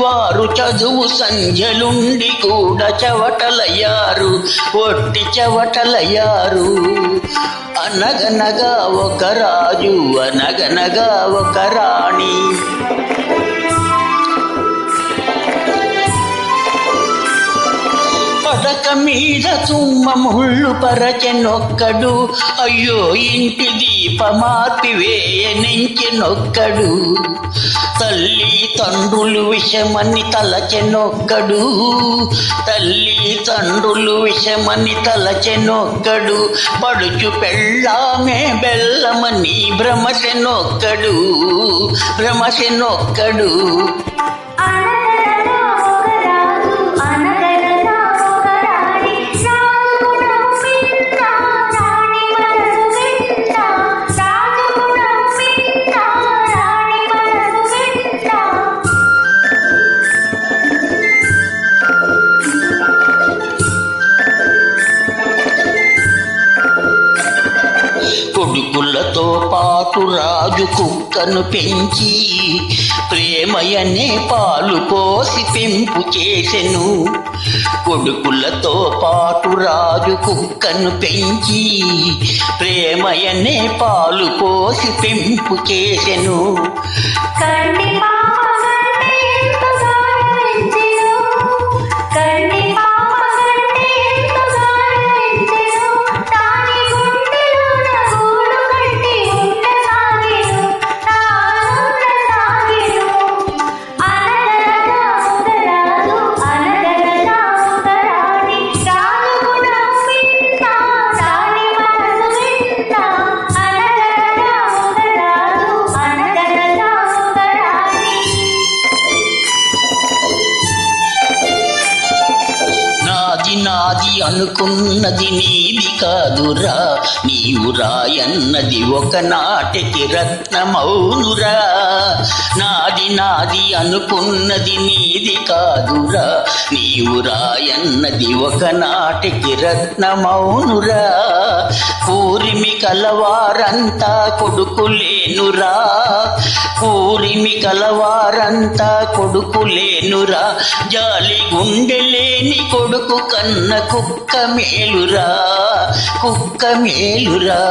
వారు చదువు సంధ్యలుండి కూడా చెవటలయ్యారు, ఒట్టి చెవటలయ్యారు. అనగనగా ఒక రాజు, అనగనగా ఒక రాణి. పడక మీద తుమ్మ ముళ్ళు పరచెనొక్కడు, అయ్యో ఇంటి దీపమార్పివేయనెంచెనొక్కడు. తల్లి తండ్రులు విషమని తలచెనొక్కడు, తల్లి తండ్రులు విషమని తలచెనొక్కడు. పడుచు పెళ్ళామే బెల్లమని భ్రమసెనొక్కడు, భ్రమసెనొక్కడు. కొడుకులతో పాటు రాజు కుక్కను పెంచి ప్రేమయనే పాలు పోసి పెంపు చేసెను. కొడుకులతో పాటు రాజు కుక్కను పెంచి ప్రేమయనే పాలు పోసి పెంపు చేసెను. నాది అనుకున్నది నీది కాదురా, నీవు రాయన్నది ఒకనాటికి రత్నమౌనురా. నాది నాది అనుకున్నది నీది కాదురా, నీవు రాయన్నది ఒకనాటికి రత్నమౌనురా. పూరిమి కలవారంతా కొడుకులేనురా, పూరిమి కలవారంతా కొడుకులేనురా. జాలి గుండెలేని కొడుకు కన్న కుక్క మేలురా, కుక్క మేలురా.